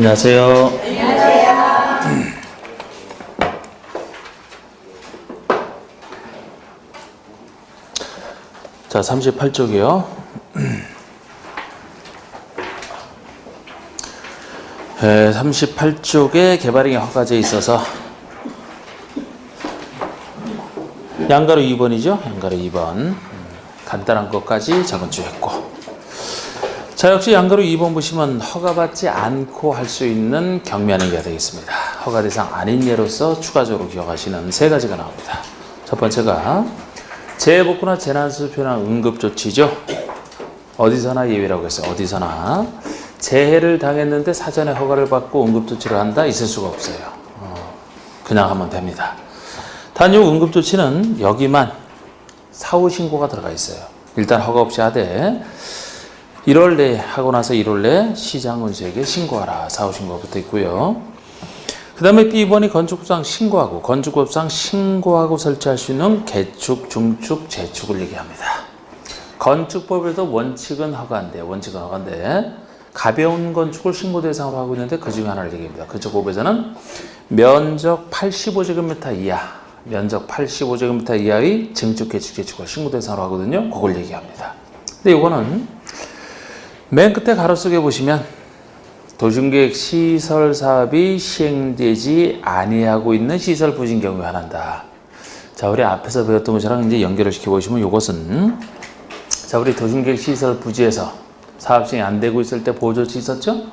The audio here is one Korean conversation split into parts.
안녕하세요. 안녕하세요. 자, 38쪽이요. 38쪽에 개발행위 허가제에 있어서 양가로 2번이죠. 양가로 2번. 간단한 것까지 저번주에 했고. 자, 역시 양가로 2번 보시면 허가받지 않고 할 수 있는 경미행위가 되겠습니다. 허가 대상 아닌 예로서 추가적으로 기억하시는 세 가지가 나옵니다. 첫 번째가 재해복구나 재난수표나 응급조치죠. 어디서나 예외라고 했어요. 어디서나. 재해를 당했는데 사전에 허가를 받고 응급조치를 한다? 있을 수가 없어요. 그냥 하면 됩니다. 단 요 응급조치는 여기만 사후신고가 들어가 있어요. 일단 허가 없이 하되 1월 내에 하고 나서 1월 내에 시장군수에게 신고하라. 사후신고가 붙어 있고요. 그 다음에 B번이 건축법상 신고하고 건축법상 신고하고 설치할 수 있는 개축, 중축, 재축을 얘기합니다. 건축법에도 원칙은 허가인데 가벼운 건축을 신고 대상으로 하고 있는데 그 중에 하나를 얘기합니다. 건축법에서는 면적 85제곱미터 이하의 증축, 개축, 재축을 신고 대상으로 하거든요. 그걸 얘기합니다. 근데 이거는 맨 끝에 가로 속에 보시면 도심계획 시설 사업이 시행되지 아니하고 있는 시설 부진 경우에 한한다. 자, 우리 앞에서 배웠던 것이랑 이제 연결을 시켜 보시면 이것은 자, 우리 도심계획 시설 부지에서 사업 시행이 안 되고 있을 때 보조치 있었죠?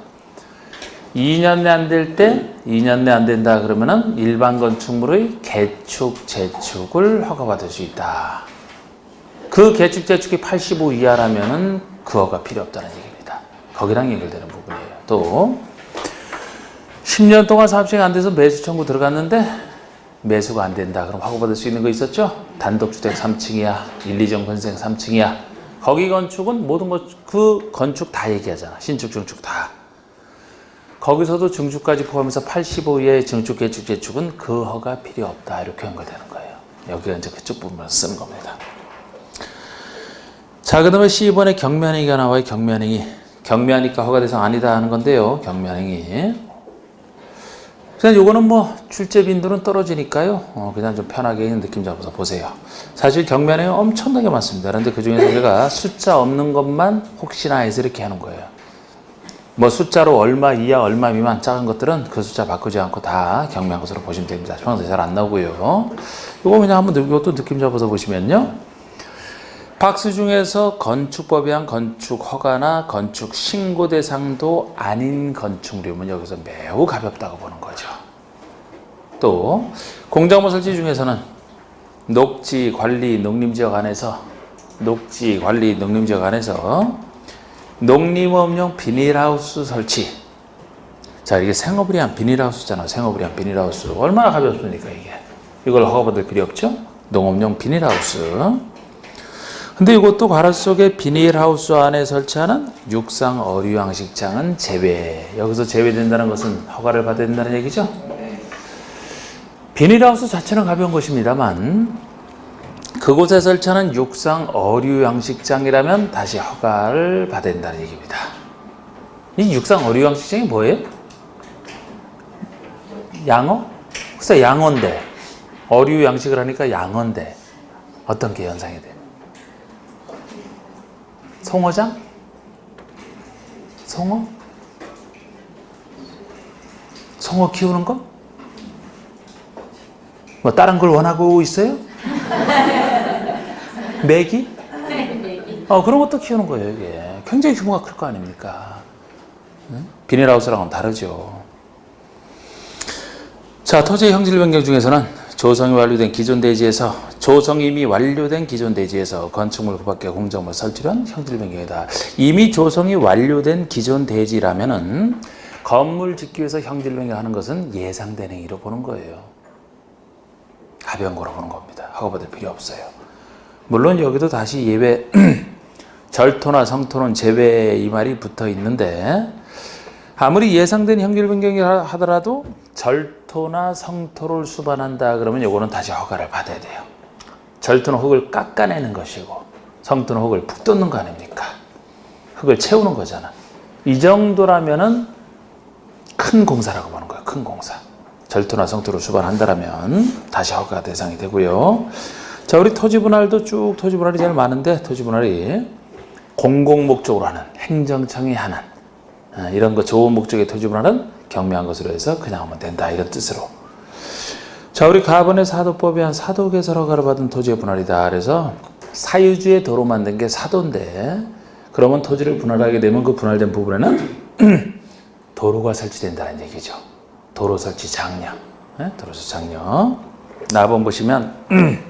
2년 내 안 될 때 2년 내 안 된다 그러면은 일반 건축물의 개축, 재축을 허가받을 수 있다. 그 개축, 재축이 85 이하라면은 그 허가 필요 없다는 얘기입니다. 거기랑 연결되는 부분이에요. 또 10년 동안 사업 시행 안 돼서 매수 청구 들어갔는데 매수가 안 된다. 그럼 허가받을 수 있는 거 있었죠? 단독주택 3층이야. 1, 2정 건생 3층이야. 거기 건축은 모든 그 건축 다 얘기하잖아. 신축, 중축 다. 거기서도 중축까지 포함해서 85 이하의 증축, 개축, 재축은 그 허가 필요 없다. 이렇게 연결되는 거예요. 여기가 이제 그쪽 부분을 쓰는 겁니다. 자, 그 다음에 C번에 경미행위가 나와요. 경미하니까 허가 대상 아니다 하는 건데요. 경미행위. 그냥 요거는 뭐 출제 빈도는 떨어지니까요. 그냥 좀 편하게 느낌 잡아서 보세요. 사실 경미행위 엄청나게 많습니다. 그런데 그 중에서 제가 숫자 없는 것만 혹시나 해서 이렇게 하는 거예요. 뭐 숫자로 얼마 이하, 얼마 미만 작은 것들은 그 숫자 바꾸지 않고 다 경미한 것으로 보시면 됩니다. 평소에 잘 안 나오고요. 요거 그냥 한번 이것도 느낌 잡아서 보시면요. 박스 중에서 건축법에 의한 건축 허가나 건축 신고 대상도 아닌 건축물이면 여기서 매우 가볍다고 보는 거죠. 또 공작물 설치 중에서는 녹지 관리 농림지역 안에서 농림업용 비닐하우스 설치. 자, 이게 생업을 위한 비닐하우스잖아요. 생업을 위한 비닐하우스. 얼마나 가볍습니까, 이게. 이걸 허가받을 필요 없죠? 농업용 비닐하우스. 근데 이것도 가로 속에 비닐하우스 안에 설치하는 육상 어류 양식장은 제외. 여기서 제외된다는 것은 허가를 받아야 된다는 얘기죠? 비닐하우스 자체는 가벼운 것입니다만 그곳에 설치하는 육상 어류 양식장이라면 다시 허가를 받아야 된다는 얘기입니다. 이 육상 어류 양식장이 뭐예요? 양어? 글쎄 양어인데 어류 양식을 하니까 양어인데 어떤 게 연상이 돼요? 송어장? 송어? 송어 키우는 거? 뭐 다른 걸 원하고 있어요? 메기? 그런 것도 키우는 거예요, 이게. 굉장히 규모가 클 거 아닙니까? 비닐하우스랑은 다르죠. 자, 토지의 형질 변경 중에서는 조성이 완료된 기존 대지에서 이미 완료된 기존 대지에서 건축물 그 밖에 공작물 설치한 형질 변경이다. 이미 조성이 완료된 기존 대지라면은 건물 짓기 위해서 형질 변경하는 것은 예상된 행위로 보는 거예요. 가벼운 거로 보는 겁니다. 허가받을 필요 없어요. 물론 여기도 다시 예외 절토나 성토는 제외 이 말이 붙어 있는데 아무리 예상된 형질 변경이 하더라도 절토나 성토를 수반한다 그러면 요거는 다시 허가를 받아야 돼요. 절토는 흙을 깎아내는 것이고 성토는 흙을 푹 뜯는 거 아닙니까? 흙을 채우는 거잖아. 이 정도라면은 큰 공사라고 보는 거예요. 큰 공사. 절토나 성토로 수반한다라면 다시 허가 대상이 되고요. 자, 우리 토지 분할도 쭉 토지 분할이 제일 많은데 토지 분할이 공공 목적으로 하는 행정청이 하는 이런 거 좋은 목적의 토지 분할은 경미한 것으로 해서 그냥 하면 된다 이런 뜻으로. 자, 우리 가번의 사도법에 한 사도 개설 허가를 받은 토지의 분할이다. 그래서 사유지의 도로 만든 게 사도인데 그러면 토지를 분할하게 되면 그 분할된 부분에는 도로가 설치된다는 얘기죠. 도로 설치 장려. 도로 설치 장려. 나번 보시면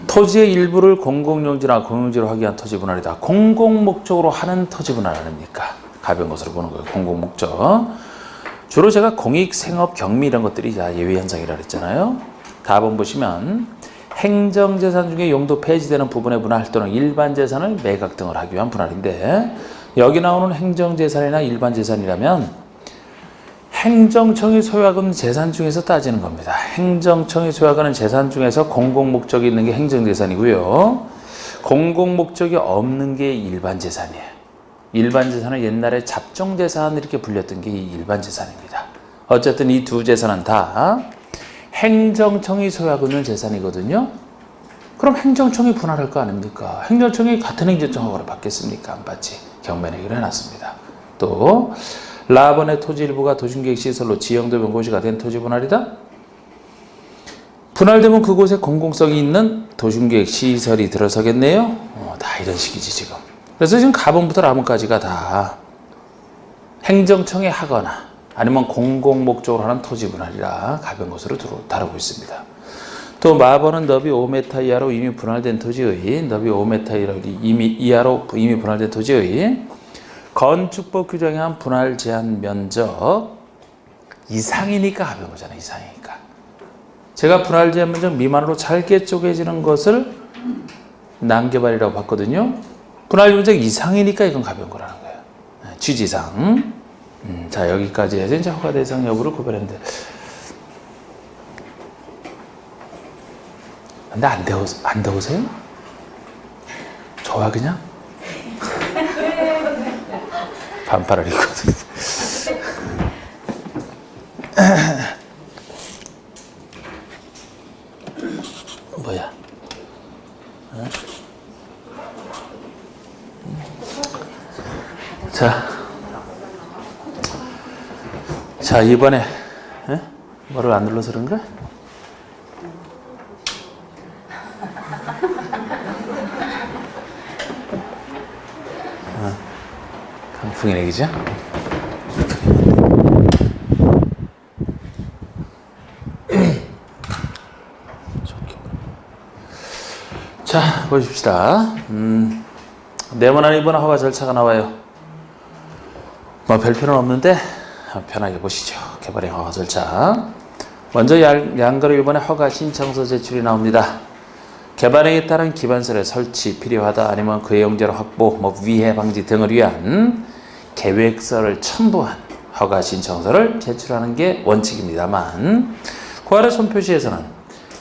토지의 일부를 공공용지나 공용지로 하기 위한 토지 분할이다. 공공목적으로 하는 토지 분할 아닙니까? 가벼운 것으로 보는 거예요. 공공목적. 주로 제가 공익, 생업, 경미 이런 것들이 다 예외 현상이라고 했잖아요. 다번 보시면 행정재산 중에 용도 폐지되는 부분의 분할 또는 일반 재산을 매각 등을 하기 위한 분할인데 여기 나오는 행정재산이나 일반 재산이라면 행정청이 소유하는 재산 중에서 따지는 겁니다. 행정청이 소유하는 재산 중에서 공공목적이 있는 게 행정재산이고요. 공공목적이 없는 게 일반 재산이에요. 일반 재산은 옛날에 잡종재산 이렇게 불렸던 게 일반 재산입니다. 어쨌든 이 두 재산은 다 행정청이 소유하고 있는 재산이거든요. 그럼 행정청이 분할할 거 아닙니까? 행정청이 같은 행정청 허가를 받겠습니까? 안 받지. 경매내기를 해놨습니다. 또 라번의 토지 일부가 도심계획시설로 지형도 변고시가 된 토지 분할이다. 분할되면 그곳에 공공성이 있는 도심계획시설이 들어서겠네요. 다 이런 식이지 지금. 그래서 지금 가번부터 라번까지가 다 행정청에 하거나 아니면 공공목적으로 하는 토지 분할이라 가벼운 것으로 다루고 있습니다. 또 마번은 너비 5m 이하로 이미 분할된 토지의 너비 5m 이하로 이미 분할된 토지의 건축법 규정에 한 분할 제한 면적 이상이니까 가벼운 거잖아요. 이상이니까. 제가 분할 제한 면적 미만으로 잘게 쪼개지는 것을 난개발이라고 봤거든요. 분할 면적 이상이니까 이건 가벼운 거라는 거예요. 취지상. 자, 여기까지 해서 이제 허가 대상 여부를 구별했는데. 근데 안 더우세요? 좋아 그냥? 반팔을 입거든. 뭐야? 자 이번에 뭐를 안 눌러서 그런가? 강풍이 내기죠? 자, 보십시다. 네모난 이번 허가 절차가 나와요. 뭐 별표는 없는데 편하게 보시죠. 개발의 허가 절차. 먼저 양거래 1번에 허가 신청서 제출이 나옵니다. 개발행에 따른 기반설의 설치 필요하다 아니면 그의 용제로 확보, 위해 방지 등을 위한 계획서를 첨부한 허가 신청서를 제출하는 게 원칙입니다만 그 아래 손표시에서는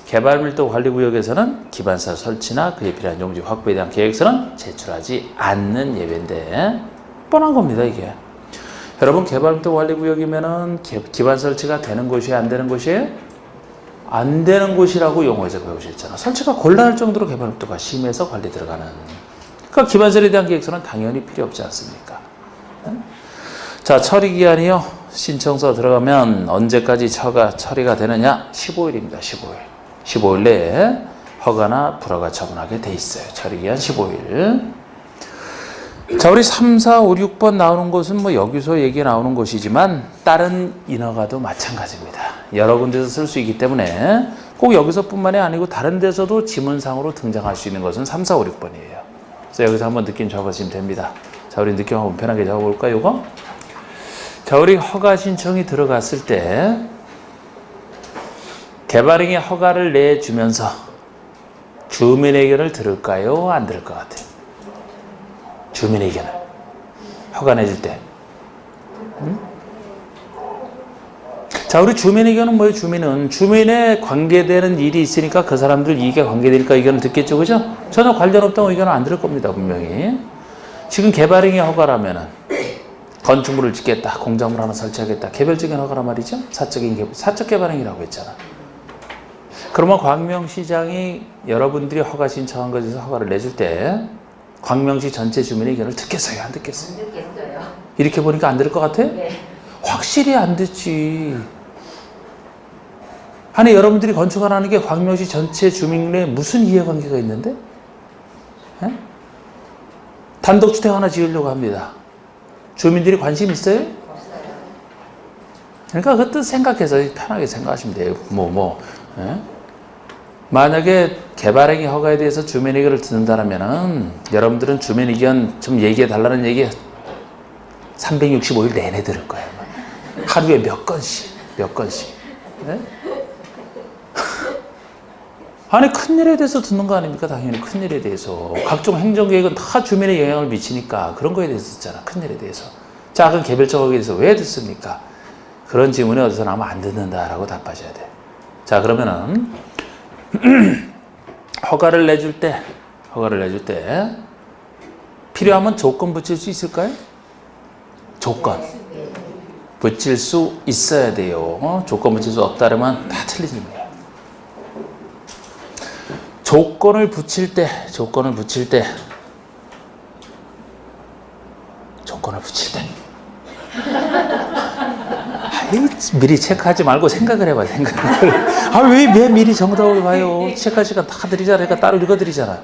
개발밀도 관리구역에서는 기반설 설치나 그에 필요한 용지 확보에 대한 계획서는 제출하지 않는 예외인데 뻔한 겁니다 이게. 여러분 개발밀도 관리구역이면은 기반 설치가 되는 곳이에요 안 되는 곳이에요? 안 되는 곳이라고 용어에서 배우셨잖아. 설치가 곤란할 정도로 개발밀도가 심해서 관리 들어가는. 그러니까 기반설에 대한 계획서는 당연히 필요 없지 않습니까? 자, 처리기한이요. 신청서 들어가면 언제까지 처리가 되느냐? 15일입니다. 15일. 15일 내에 허가나 불허가 처분하게 돼 있어요. 처리기한 15일. 자, 우리 3, 4, 5, 6번 나오는 곳은 뭐 여기서 얘기 나오는 곳이지만 다른 인허가도 마찬가지입니다. 여러 군데서 쓸 수 있기 때문에 꼭 여기서뿐만이 아니고 다른 데서도 지문상으로 등장할 수 있는 것은 3, 4, 5, 6번이에요. 그래서 여기서 한번 느낌 적어주시면 됩니다. 자, 우리 느낌 한번 편하게 적어볼까요, 이거? 자, 우리 허가 신청이 들어갔을 때 개발행위 허가를 내주면서 주민 의견을 들을까요? 안 들을 것 같아요? 주민 의견을. 허가 내줄 때. 자, 우리 주민 의견은 뭐예요? 주민에 관계되는 일이 있으니까 그 사람들 이익에 관계되니까 의견을 듣겠죠, 그죠? 전혀 관련 없다고 의견을 안 들을 겁니다, 분명히. 지금 개발행위 허가라면은 건축물을 짓겠다, 공작물 하나 설치하겠다. 개별적인 허가란 말이죠. 사적 개발행위라고 했잖아. 그러면 광명시장이 여러분들이 허가 신청한 것에 대해서 허가를 내줄 때 광명시 전체 주민의 의견을 듣겠어요? 안 듣겠어요? 안 듣겠어요. 이렇게 보니까 안 들을 것 같아? 네. 확실히 안 듣지. 아니 여러분들이 건축하라는 게 광명시 전체 주민의 무슨 이해관계가 있는데? 에? 단독주택 하나 지으려고 합니다. 주민들이 관심 있어요? 없어요. 그러니까 그 뜻 생각해서 편하게 생각하시면 돼요. 에? 만약에 개발행위 허가에 대해서 주민 의견을 듣는다면은 여러분들은 주민 의견 좀 얘기해 달라는 얘기 365일 내내 들을 거예요. 하루에 몇 건씩. 네? 아니 큰일에 대해서 듣는 거 아닙니까? 당연히 큰일에 대해서. 각종 행정계획은 다 주민의 영향을 미치니까 그런 거에 대해서 듣잖아. 큰일에 대해서. 작은 개별적 허가에 대해서 왜 듣습니까? 그런 질문에 어디서 나오면 안 듣는다라고 답하셔야 돼. 자 그러면은 허가를 내줄 때 필요하면 조건 붙일 수 있을까요? 조건 붙일 수 있어야 돼요. 조건 붙일 수 없다 그러면 다 틀린 질문이에요. 조건을 붙일 때 아이, 미리 체크하지 말고 생각을 해봐. 왜 미리 정답을 봐요? 체크할 시간 다 드리잖아. 그러니까 따로 읽어드리잖아.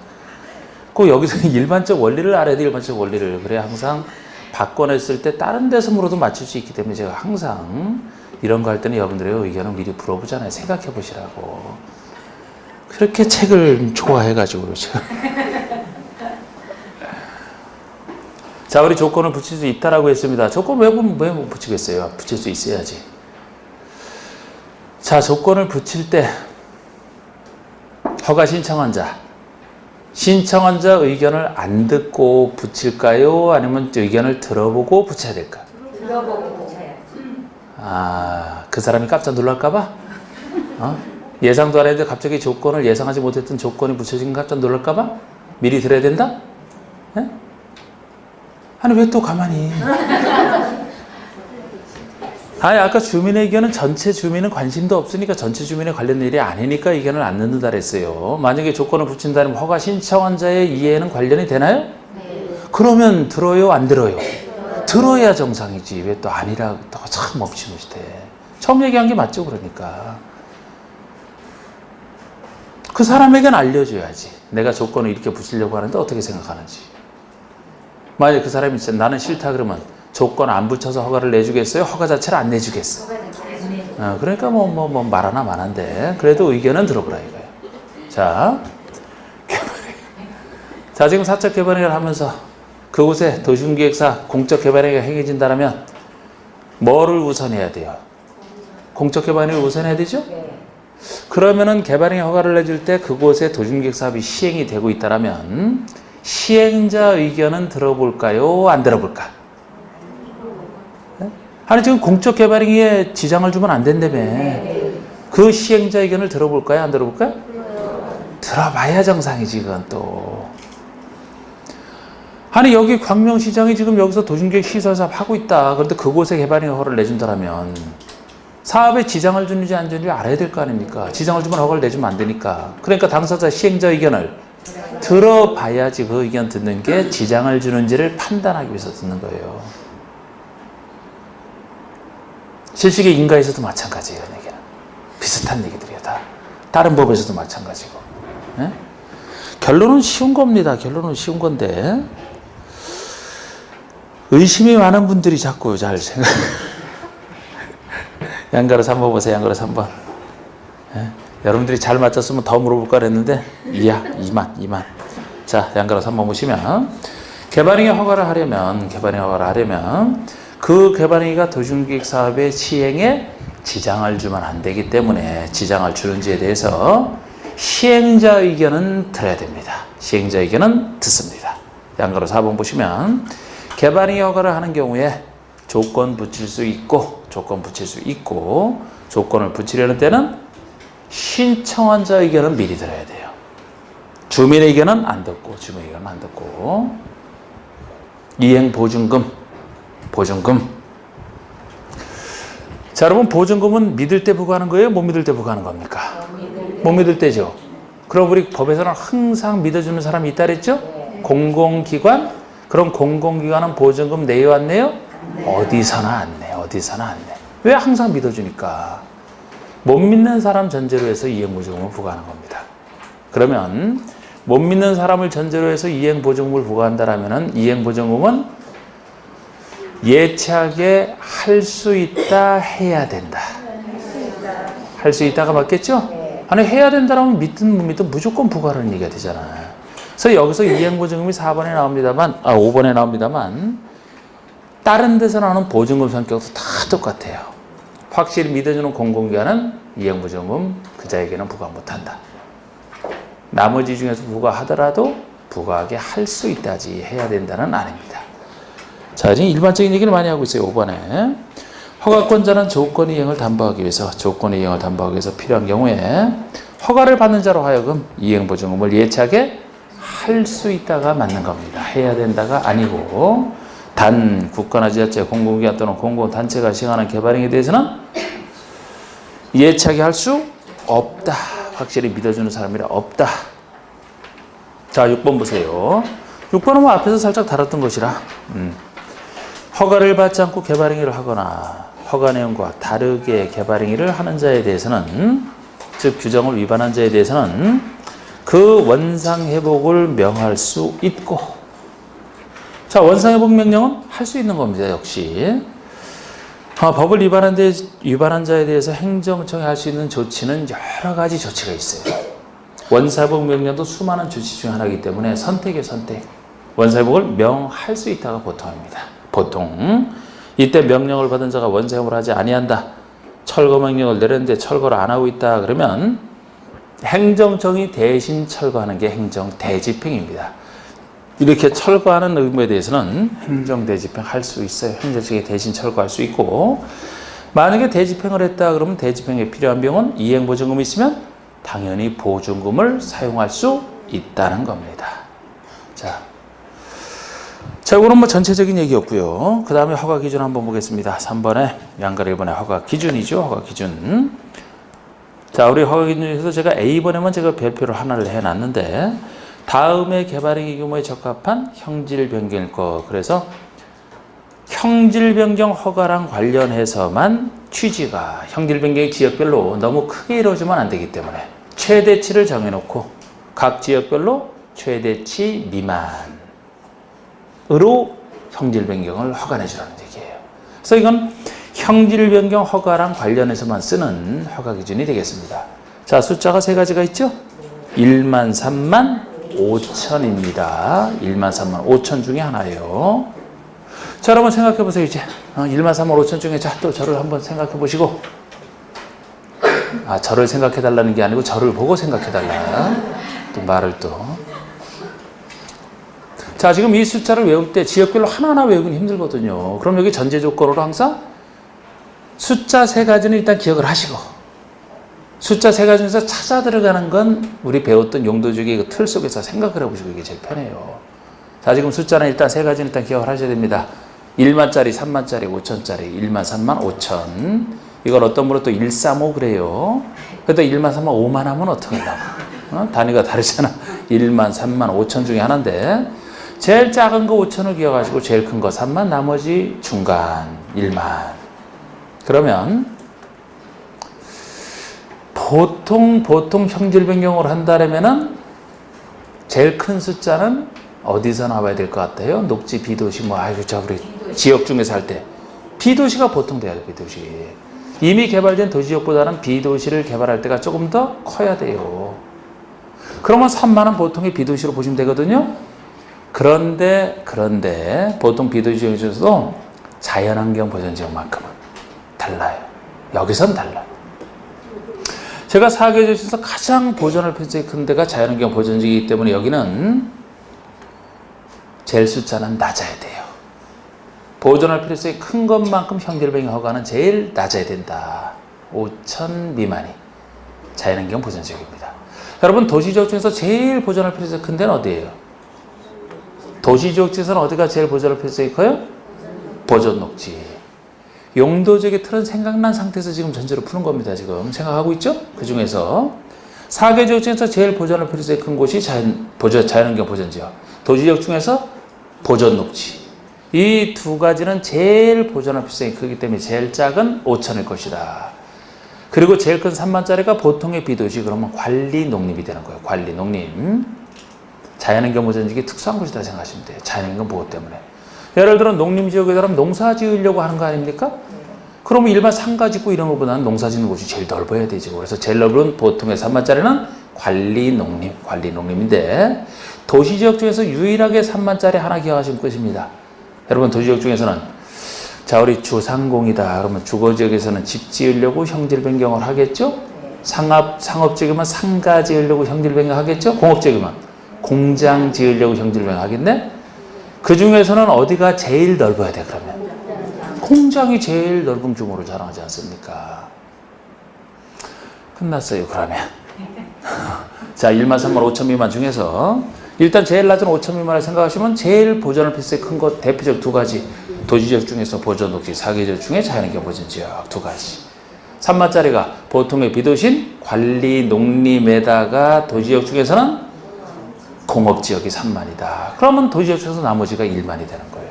꼭 여기서 일반적 원리를 알아야 돼. 일반적 원리를. 그래 항상 바꿔냈을 때 다른 데서 물어도 맞출 수 있기 때문에 제가 항상 이런 거 할 때는 여러분들의 의견을 미리 물어보잖아요. 생각해 보시라고. 그렇게 책을 좋아해가지고 그렇죠. 자, 우리 조건을 붙일 수 있다라고 했습니다. 조건 왜 못 붙이겠어요? 붙일 수 있어야지. 자, 조건을 붙일 때 허가 신청한 자 의견을 안 듣고 붙일까요? 아니면 의견을 들어보고 붙여야 될까? 들어보고 붙여야지. 아, 그 사람이 깜짝 놀랄까봐? 예상도 안 했는데 갑자기 조건을 예상하지 못했던 조건이 붙여진 거 깜짝 놀랄까봐? 미리 들어야 된다? 네? 아니 왜 또 가만히. 아니 아까 주민의 의견은 전체 주민은 관심도 없으니까 전체 주민에 관련된 일이 아니니까 의견을 안 넣는다 그랬어요. 만약에 조건을 붙인다면 허가 신청한 자의 이해에는 관련이 되나요? 네. 그러면 들어요 안 들어요? 들어야 정상이지. 왜 또 아니라 또 참 엎치무시대. 처음 얘기한 게 맞죠? 그러니까 그 사람에게는 알려줘야지. 내가 조건을 이렇게 붙이려고 하는데 어떻게 생각하는지. 만약에 그 사람이 진짜 나는 싫다 그러면 조건 안 붙여서 허가를 내주겠어요? 허가 자체를 안 내주겠어. 그러니까 말 하나 마나인데 그래도 의견은 들어보라 이거예요. 자, 자 지금 사적 개발행위를 하면서 그곳에 도시계획사 공적 개발행위가 행해진다면 뭐를 우선해야 돼요? 공적 개발행위를 우선해야 되죠? 네. 그러면은 개발행위 허가를 내줄 때 그곳에 도시계획 사업이 시행이 되고 있다면 시행자 의견은 들어볼까요? 안 들어볼까? 네? 아니 지금 공적 개발행위에 지장을 주면 안 된다며. 그 시행자 의견을 들어볼까요? 안 들어볼까요? 들어봐야 정상이지 그건 또. 아니 여기 광명시장이 지금 여기서 도심계획 시설사업 하고 있다. 그런데 그곳에 개발행위 허가를 내준다면 사업에 지장을 주는지 안 주는지 알아야 될 거 아닙니까? 지장을 주면 허가를 내주면 안 되니까. 그러니까 당사자 시행자 의견을 들어봐야지 그 의견 듣는 게 지장을 주는지를 판단하기 위해서 듣는 거예요. 실식의 인가에서도 마찬가지예요. 이런 얘기는. 비슷한 얘기들이에요. 다. 다른 법에서도 마찬가지고. 네? 결론은 쉬운 겁니다. 결론은 쉬운 건데 의심이 많은 분들이 자꾸 잘 생각. 양가로 3번 보세요. 양가로 3번. 네? 여러분들이 잘 맞췄으면 더 물어볼까 그랬는데 2만. 자, 양가로 3번 보시면 개발행위 허가를 하려면 그 개발행위가 도시계획 사업의 시행에 지장을 주면 안 되기 때문에 지장을 주는지에 대해서 시행자 의견은 들어야 됩니다. 시행자 의견은 듣습니다. 양가로 4번 보시면 개발행위 허가를 하는 경우에 조건 붙일 수 있고 조건을 붙이려는 때는 신청한 자 의견은 미리 들어야 돼요. 주민의 의견은 안 듣고 이행보증금 보증금. 자, 여러분, 보증금은 믿을 때 부과하는 거예요? 못 믿을 때 부과하는 겁니까? 못 믿을 때죠. 그럼 우리 법에서는 항상 믿어주는 사람이 있다 그랬죠? 공공기관? 그럼 공공기관은 보증금 내요, 안 내요? 어디서나 안 내, 어디서나 안 내. 왜 항상 믿어주니까? 못 믿는 사람 전제로 해서 이행보증금을 부과하는 겁니다. 그러면 못 믿는 사람을 전제로 해서 이행보증금을 부과한다라면 이행보증금은 예치하게 할 수 있다, 해야 된다. 할 수 있다가 맞겠죠? 아니, 해야 된다라면 믿든 못 믿든 무조건 부과하는 얘기가 되잖아요. 그래서 여기서 이행보증금이 4번에 나옵니다만, 5번에 나옵니다만, 다른 데서 나오는 보증금 성격도 다 똑같아요. 확실히 믿어주는 공공기관은 이행보증금 그자에게는 부과 못한다. 나머지 중에서 부과하더라도 부과하게 할 수 있다지 해야 된다는 아닙니다. 자, 지금 일반적인 얘기를 많이 하고 있어요. 5번에 허가권자는 조건 이행을 담보하기 위해서 필요한 경우에 허가를 받는 자로 하여금 이행보증금을 예치하게 할 수 있다가 맞는 겁니다. 해야 된다가 아니고, 단 국가나 지자체, 공공기관 또는 공공단체가 시행하는 개발행위에 대해서는 예치하게 할 수 없다. 확실히 믿어주는 사람이라 없다. 자, 6번 보세요. 6번은 뭐 앞에서 살짝 다뤘던 것이라 허가를 받지 않고 개발행위를 하거나 허가 내용과 다르게 개발행위를 하는 자에 대해서는, 즉 규정을 위반한 자에 대해서는 그 원상회복을 명할 수 있고, 자, 원상회복 명령은 할 수 있는 겁니다. 역시 법을 위반한 자에 대해서 행정청이 할 수 있는 조치는 여러 가지 조치가 있어요. 원상회복 명령도 수많은 조치 중 하나이기 때문에 선택이에요, 선택. 원상회복을 명할 수 있다가 보통입니다. 보통 이때 명령을 받은 자가 원상회복을 하지 아니한다, 철거 명령을 내렸는데 철거를 안 하고 있다 그러면 행정청이 대신 철거하는 게 행정대집행입니다. 이렇게 철거하는 의무에 대해서는 행정대집행 할 수 있어요. 행정청이 대신 철거할 수 있고, 만약에 대집행을 했다 그러면 대집행에 필요한 비용은 이행보증금이 있으면 당연히 보증금을 사용할 수 있다는 겁니다. 자, 이거는 뭐 전체적인 얘기였고요. 그 다음에 허가 기준 한번 보겠습니다. 3번에 양가 1번의 허가 기준이죠. 허가 기준. 자, 우리 허가 기준에서 제가 A번에만 제가 별표를 하나를 해놨는데, 다음의 개발행위 규모에 적합한 형질 변경일 거. 그래서 형질 변경 허가랑 관련해서만 취지가 형질 변경이 지역별로 너무 크게 이루어지면 안 되기 때문에 최대치를 정해놓고 각 지역별로 최대치 미만으로 형질 변경을 허가해 주라는 얘기예요. 그래서 이건 형질 변경 허가랑 관련해서만 쓰는 허가 기준이 되겠습니다. 자, 숫자가 세 가지가 있죠? 1만, 3만, 5천입니다. 1만, 3만, 5천 중에 하나예요. 자, 여러분 생각해 보세요. 이제 1만, 3만, 5천 중에 자, 또 저를 한번 생각해 보시고, 저를 생각해 달라는 게 아니고 저를 보고 생각해 달라. 또 말을 또. 자, 지금 이 숫자를 외울 때 지역별로 하나하나 외우기는 힘들거든요. 그럼 여기 전제 조건으로 항상 숫자 세 가지는 일단 기억을 하시고, 숫자 세 가지 중에서 찾아 들어가는 건 우리 배웠던 용도주기 그 틀 속에서 생각을 해보시고 이게 제일 편해요. 자, 지금 숫자는 일단 세 가지는 일단 기억을 하셔야 됩니다. 1만짜리, 3만짜리, 5천짜리, 1만, 3만, 5천. 이걸 어떤 분은 또 135 그래요. 그래도 1만, 3만, 5만 하면 어떡하려고. 단위가 다르잖아. 1만, 3만, 5천 중에 하나인데, 제일 작은 거 5천을 기억하시고 제일 큰 거 3만, 나머지 중간 1만. 그러면 보통 형질 변경을 한다면은 제일 큰 숫자는 어디서 나와야 될 것 같아요? 녹지, B도시, 우리 지역 중에서 할 때. B도시가 보통 돼야 돼요, B도시. 이미 개발된 도시지역보다는 B도시를 개발할 때가 조금 더 커야 돼요. 그러면 3만은 보통의 B도시로 보시면 되거든요. 그런데 보통 B도시 중에서도 자연환경 보전지역만큼은 달라요. 여기선 달라요. 제가 사계절 중에서 가장 보존할 필요성이 큰 데가 자연환경 보전지이기 때문에 여기는 제일 숫자는 낮아야 돼요. 보존할 필요성이 큰 것만큼 형질 변경 허가는 제일 낮아야 된다. 5천 미만이 자연환경 보전지역입니다. 여러분, 도시지역 중에서 제일 보존할 필요성이 큰 데는 어디예요? 도시지역 중에서는 어디가 제일 보존할 필요성이 커요? 보존 녹지. 용도적인 틀은 생각난 상태에서 지금 전제로 푸는 겁니다. 지금 생각하고 있죠? 그 중에서 4개 지역 중에서 제일 보존할 필요성이 큰 곳이 자연환경 보전지역. 도시지역 중에서 보존 녹지. 이 두 가지는 제일 보존할 필요성이 크기 때문에 제일 작은 5천일 것이다. 그리고 제일 큰 3만짜리가 보통의 비도시, 그러면 관리 농림이 되는 거예요. 관리 농림. 자연환경 보전지역이 특수한 곳이다 생각하시면 돼요. 자연환경 보호 때문에. 예를 들어 농림지역에 따르면 농사 지으려고 하는 거 아닙니까? 그러면 일반 상가 짓고 이런 것보다는 농사 짓는 곳이 제일 넓어야 되죠. 그래서 제일 넓은 보통의 3만짜리는 관리 농림인데 도시지역 중에서 유일하게 3만짜리 하나 기억하시면 끝입니다. 여러분 도시지역 중에서는 자 우리 주상공이다. 그러면 주거지역에서는 집 지으려고 형질 변경을 하겠죠? 상업지역이면 상가 지으려고 형질 변경하겠죠? 공업지역이면 공장 지으려고 형질 변경하겠네? 그 중에서는 어디가 제일 넓어야 돼, 그러면? 공장이 제일 넓은 규모로 자랑하지 않습니까? 끝났어요, 그러면. 자, 1만 3만 5천 미만 중에서 일단 제일 낮은 5천 미만을 생각하시면 제일 보존할 필요성이 큰 것 대표적 두 가지. 도시지역 중에서 보존 녹지, 4개 지역 중에 자연환경 보전지역 두 가지. 3만짜리가 보통의 비도신 관리 농림에다가 도시지역 중에서는 공업지역이 3만이다. 그러면 도시지역 중에서 나머지가 1만이 되는 거예요.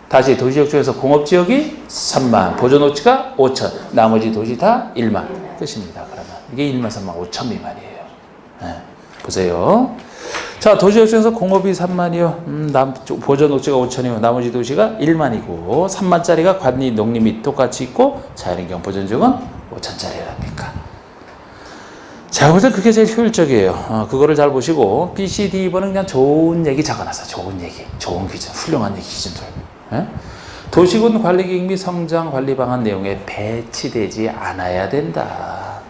다시 도시지역 중에서 공업지역이 3만, 보존녹지가 5천, 나머지 도시 다 1만. 끝입니다. 그러면 이게 1만 3만 5천 미만이에요. 네. 보세요. 자, 도시지역 중에서 공업이 3만이요. 보존녹지가 5천이요. 나머지 도시가 1만이고 3만짜리가 관리 농림이 똑같이 있고 자연환경 보존지역은 5천짜리랍니까? 제가 볼 때 그게 제일 효율적이에요. 그거를 잘 보시고 B, C, D, 2번은 그냥 좋은 얘기 적어놨어. 좋은 얘기, 좋은 기준, 훌륭한 얘기 기준들. 예? 도시군 관리계획 및 성장 관리 방안 내용에 배치되지 않아야 된다.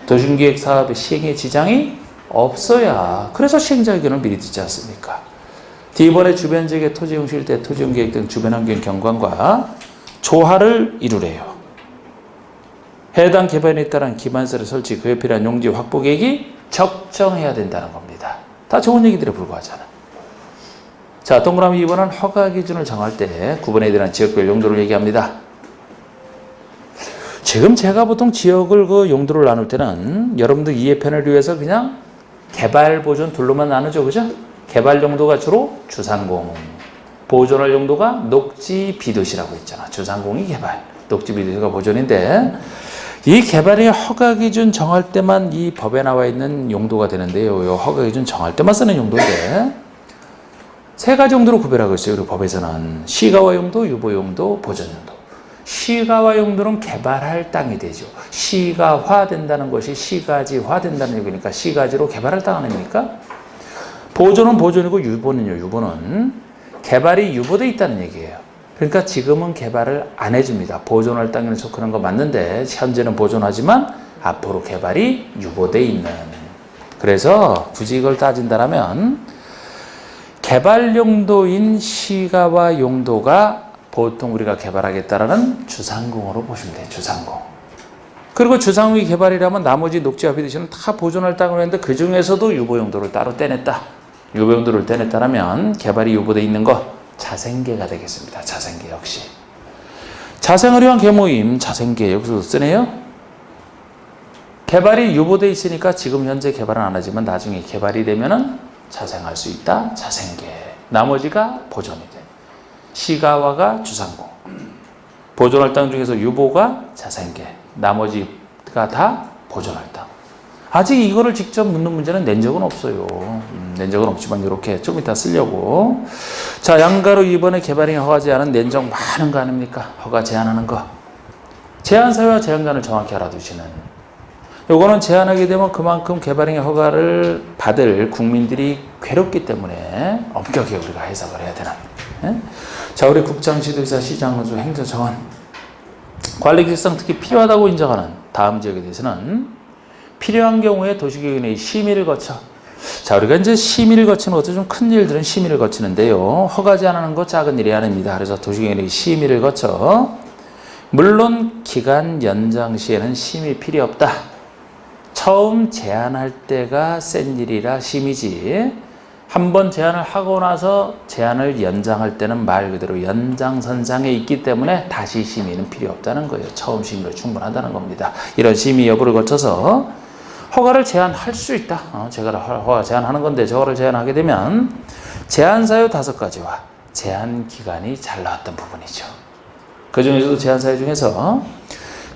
도시계획 사업의 시행에 지장이 없어야. 그래서 시행자 의견을 미리 듣지 않습니까? D번의 주변 지역의 토지 용실 때 토지용 계획 등 주변 환경 경관과 조화를 이루래요. 해당 개발에 따른 기반시설 설치, 그에 필요한 용지 확보 계획이 적정해야 된다는 겁니다. 다 좋은 얘기들에 불과하잖아. 자, 동그라미 2번은 허가 기준을 정할 때 9번에 대한 지역별 용도를 얘기합니다. 지금 제가 보통 지역을 그 용도를 나눌 때는 여러분들 이해 편을 위해서 그냥 개발 보존 둘로만 나누죠, 그죠? 개발 용도가 주로 주상공, 보존할 용도가 녹지 비도시라고 있잖아. 주상공이 개발, 녹지 비도시가 보존인데 이 개발의 허가 기준 정할 때만 이 법에 나와 있는 용도가 되는데요. 이 허가 기준 정할 때만 쓰는 용도인데 세 가지 용도로 구별하고 있어요. 우리 법에서는 시가화 용도, 유보 용도, 보존 용도. 시가화 용도는 개발할 땅이 되죠. 시가화 된다는 것이 시가지화 된다는 얘기니까 시가지로 개발할 땅 아닙니까? 보존은 보존이고 유보는요. 유보는 개발이 유보되어 있다는 얘기예요. 그러니까 지금은 개발을 안 해줍니다. 보존할 땅에는 속하는 거 맞는데 현재는 보존하지만 앞으로 개발이 유보되어 있는. 그래서 굳이 이걸 따진다면 개발 용도인 시가화 용도가 보통 우리가 개발하겠다라는 주상공으로 보시면 돼요. 주상공. 그리고 주상공이 개발이라면 나머지 녹지와 비도시는 다 보존할 땅으로 했는데 그 중에서도 유보 용도를 따로 떼냈다. 유보 용도를 떼냈다면 개발이 유보되어 있는 거 자생계가 되겠습니다. 자생계 역시. 자생을 위한 계모임, 자생계 여기서도 쓰네요. 개발이 유보되어 있으니까 지금 현재 개발은 안 하지만 나중에 개발이 되면은 자생할 수 있다. 자생계. 나머지가 보존이 돼. 시가화가 주상공. 보존할 땅 중에서 유보가 자생계. 나머지가 다 보존할 땅. 아직 이거를 직접 묻는 문제는 낸 적은 없어요. 낸 적은 없지만 이렇게 좀 이따 쓰려고. 자, 양가로 이번에 개발이 허가 제한은 낸 적 많은 거 아닙니까? 허가 제한하는 거. 제한사유와 제한간을 정확히 알아두시는. 요거는 제한하게 되면 그만큼 개발행위 허가를 받을 국민들이 괴롭기 때문에 엄격하게 우리가 해석을 해야 되나. 예? 자, 우리 국장, 지도자, 시장, 군수, 행정청은 관리기획상 특히 필요하다고 인정하는 다음 지역에 대해서는 필요한 경우에 도시계획의 심의를 거쳐. 자, 우리가 이제 심의를 거치는 것도 좀 큰 일들은 심의를 거치는데요. 허가 제한하는 거 작은 일이 아닙니다. 그래서 도시계획의 심의를 거쳐. 물론 기간 연장 시에는 심의 필요 없다. 처음 제한할 때가 센 일이라 심의지. 한번 제한을 하고 나서 제한을 연장할 때는 말 그대로 연장선상에 있기 때문에 다시 심의는 필요 없다는 거예요. 처음 심의로 충분하다는 겁니다. 이런 심의 여부를 거쳐서 허가를 제한할 수 있다. 제가 허가 제한하는 건데 저거를 제한하게 되면 제한 사유 5가지와 제한 기간이 잘 나왔던 부분이죠. 그 중에서도 제한 사유 중에서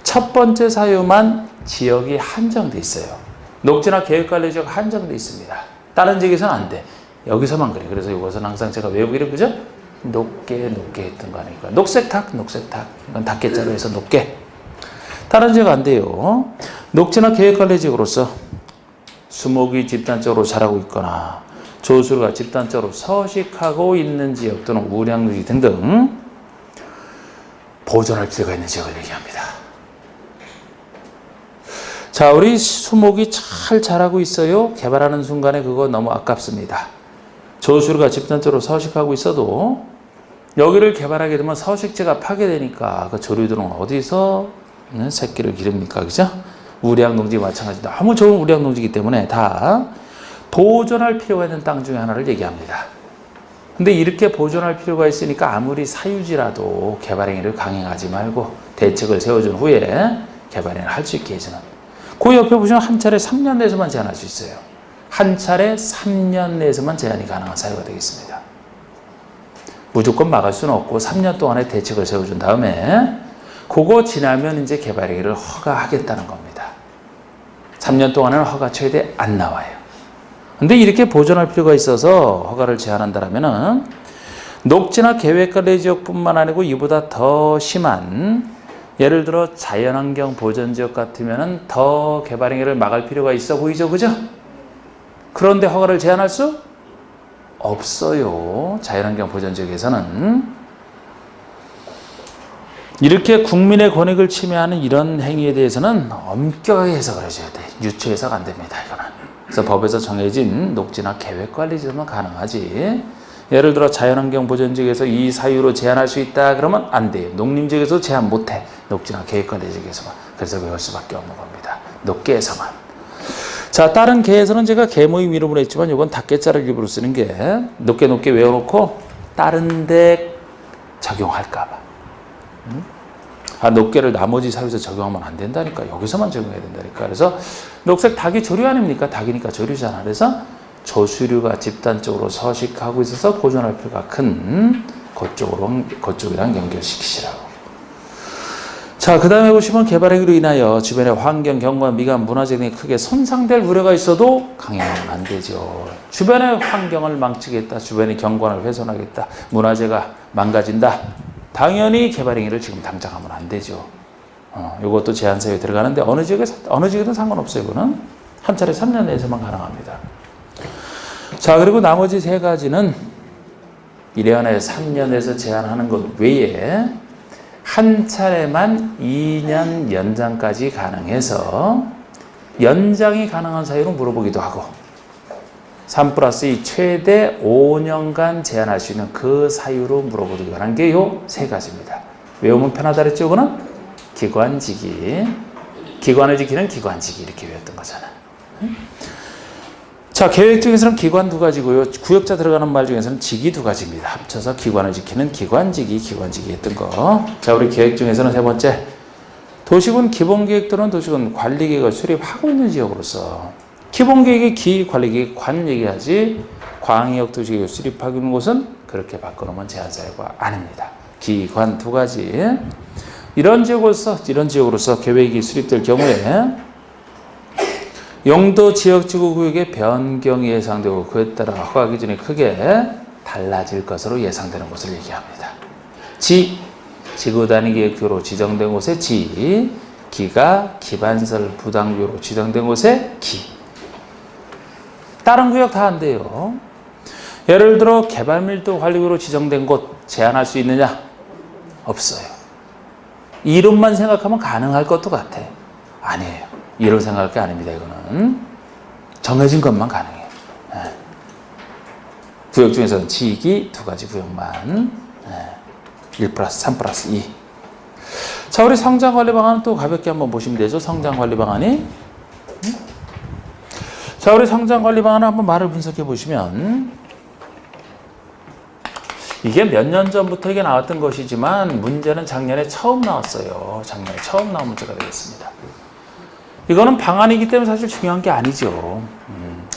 첫 번째 사유만 지역이 한정돼 있어요. 녹지나 계획관리지역 한정돼 있습니다. 다른 지역에서는 안 돼. 여기서만 그래. 그래서 이것은 항상 제가 외우기를 그죠? 높게 했던 거 아닙니까? 녹색탁. 이건 닭개자로 해서 높게. 다른 지역 안 돼요. 녹지나 계획관리지역으로서 수목이 집단적으로 자라고 있거나 조수가 집단적으로 서식하고 있는 지역 또는 우량누지 등등 보존할 필요가 있는 지역을 얘기합니다. 자, 우리 수목이 잘 자라고 있어요. 개발하는 순간에 그거 너무 아깝습니다. 조수가 집단적으로 서식하고 있어도 여기를 개발하게 되면 서식지가 파괴되니까 그 조류들은 어디서 새끼를 기릅니까? 그죠? 우량농지 마찬가지. 너무 좋은 우량농지이기 때문에 다 보존할 필요가 있는 땅 중에 하나를 얘기합니다. 근데 이렇게 보존할 필요가 있으니까 아무리 사유지라도 개발행위를 강행하지 말고 대책을 세워준 후에 개발행위를 할 수 있게 해주는. 그 옆에 보시면 한 차례 3년 내에서만 제한할 수 있어요. 한 차례 3년 내에서만 제한이 가능한 사유가 되겠습니다. 무조건 막을 수는 없고 3년 동안의 대책을 세워준 다음에 그거 지나면 이제 개발행위를 허가하겠다는 겁니다. 3년 동안은 허가 최대 안 나와요. 근데 이렇게 보존할 필요가 있어서 허가를 제한한다면은 녹지나 계획관리 지역뿐만 아니고 이보다 더 심한 예를 들어 자연환경 보전지역 같으면은 더 개발행위를 막을 필요가 있어 보이죠, 그죠? 그런데 허가를 제한할 수 없어요. 자연환경 보전지역에서는 이렇게 국민의 권익을 침해하는 이런 행위에 대해서는 엄격하게 해석을 해줘야 돼. 유추 해석 안 됩니다, 이거는. 그래서 법에서 정해진 녹지나 계획관리지역만 가능하지. 예를 들어 자연환경 보전지역에서 이 사유로 제한할 수 있다 그러면 안 돼요. 농림지역에서 제한 못해. 녹지나 계획관리지역에서만. 그래서 외울 수밖에 없는 겁니다. 녹계에서만. 자, 다른 개에서는 제가 개모임 이름으로 했지만 이건 닭개자를 일부러 쓰는 게 높게 외워놓고 다른 데 적용할까 봐. 녹계를 나머지 사유에서 적용하면 안 된다니까. 여기서만 적용해야 된다니까. 그래서 녹색 닭이 조류 아닙니까? 닭이니까 조류잖아. 그래서 조수류가 집단적으로 서식하고 있어서 보존할 필요가 큰 그쪽이랑 연결시키시라고. 자, 그 다음에 보시면 개발행위로 인하여 주변의 환경, 경관, 미관, 문화재 등이 크게 손상될 우려가 있어도 강행하면 안 되죠. 주변의 환경을 망치겠다, 주변의 경관을 훼손하겠다, 문화재가 망가진다. 당연히 개발행위를 지금 당장 하면 안 되죠. 이것도 제한사유에 들어가는데 어느 지역이든 상관없어요. 이거는 한 차례 3년 내에서만 가능합니다. 자, 그리고 나머지 3가지는 1년에 3년에서 제한하는 것 외에 한 차례만 2년 연장까지 가능해서 연장이 가능한 사유로 물어보기도 하고 3+2 최대 5년간 제한할 수 있는 그 사유로 물어보기도 하는 게 요 3가지입니다. 외우면 편하다 그랬죠? 이거는 기관지기, 기관을 지키는 기관지기 이렇게 외웠던 거잖아. 자, 계획 중에서는 기관 2가지고요. 구역자 들어가는 말 중에서는 직이 2가지입니다. 합쳐서 기관을 지키는 기관지기 했던 거. 자, 우리 계획 중에서는 3번째. 도시군 기본계획 또는 도시군 관리계획을 수립하고 있는 지역으로서 기본계획이 기, 관리계획, 관 얘기하지 광역 도시계획을 수립하고 있는 곳은 그렇게 바꿔놓으면 제한사유가 아닙니다. 기, 관 2가지. 이런 지역으로서 계획이 수립될 경우에 용도 지역지구구역의 변경이 예상되고 그에 따라 허가 기준이 크게 달라질 것으로 예상되는 것을 얘기합니다. 지구단위계획표로 지정된 곳의 지, 기가 기반설 부당교로 지정된 곳의 기. 다른 구역 다 안 돼요. 예를 들어 개발밀도 관리구로 지정된 곳 제한할 수 있느냐? 없어요. 이름만 생각하면 가능할 것도 같아. 아니에요. 이런 생각할 게 아닙니다. 이거는 정해진 것만 가능해요. 네. 구역 중에서는 지기 2가지 구역만 1+3+2. 자, 우리 성장관리 방안은 또 가볍게 한번 보시면 되죠. 성장관리 방안이. 자, 우리 성장관리 방안을 한번 말을 분석해 보시면 이게 몇 년 전부터 이게 나왔던 것이지만 문제는 작년에 처음 나왔어요. 작년에 처음 나온 문제가 되겠습니다. 이거는 방안이기 때문에 사실 중요한 게 아니죠.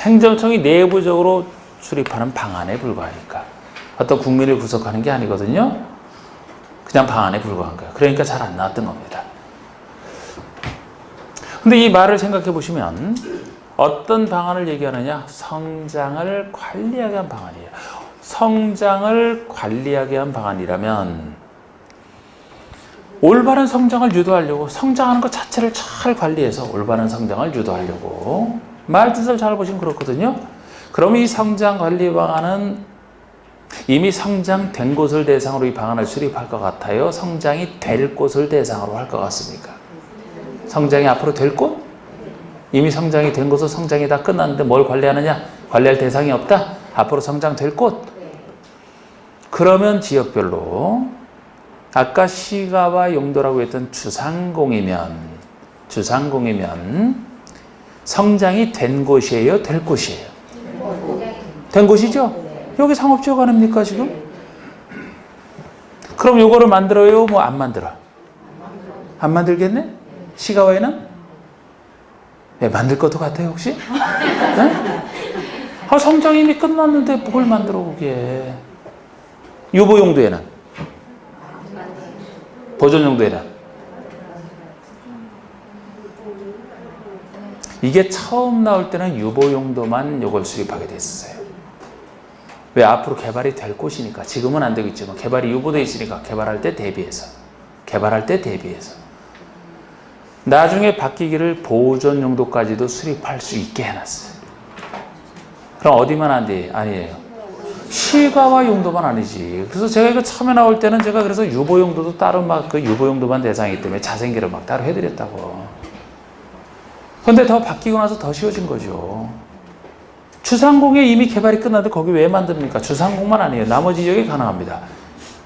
행정청이 내부적으로 수립하는 방안에 불과하니까. 어떤 국민을 구속하는 게 아니거든요. 그냥 방안에 불과한 거예요. 그러니까 잘 안 나왔던 겁니다. 근데 이 말을 생각해 보시면 어떤 방안을 얘기하느냐? 성장을 관리하게 한 방안이에요. 성장을 관리하게 한 방안이라면 올바른 성장을 유도하려고 성장하는 것 자체를 잘 관리해서 올바른 성장을 유도하려고 말 뜻을 잘 보시면 그렇거든요. 그럼 이 성장 관리 방안은 이미 성장된 곳을 대상으로 이 방안을 수립할 것 같아요? 성장이 될 곳을 대상으로 할 것 같습니까? 성장이 앞으로 될 곳? 이미 성장이 된 곳은 성장이 다 끝났는데 뭘 관리하느냐? 관리할 대상이 없다? 앞으로 성장될 곳? 그러면 지역별로 아까 시가와 용도라고 했던 주상공이면 성장이 된 곳이에요? 될 곳이에요? 된 곳이죠? 여기 상업지역 아닙니까 지금? 그럼 요거를 만들어요? 뭐 안 만들어? 안 만들겠네? 시가와에는? 왜 만들 것도 같아요 혹시? 네? 성장이 이미 끝났는데 뭘 만들어 그게? 유보용도에는? 보존용도에는? 이게 처음 나올 때는 유보용도만 이걸 수립하게 됐어요. 왜? 앞으로 개발이 될 곳이니까. 지금은 안 되겠지만 개발이 유보되어 있으니까 개발할 때 대비해서 나중에 바뀌기를 보존용도까지도 수립할 수 있게 해놨어요. 그럼 어디만 안 돼? 아니에요. 시가와 용도만 아니지. 그래서 제가 이거 처음에 나올 때는 제가 그래서 유보용도도 따로 막 그 유보용도만 대상이기 때문에 자생계를 막 따로 해드렸다고. 근데 더 바뀌고 나서 더 쉬워진 거죠. 주상공에 이미 개발이 끝났는데 거기 왜 만듭니까? 주상공만 아니에요. 나머지 지역이 가능합니다.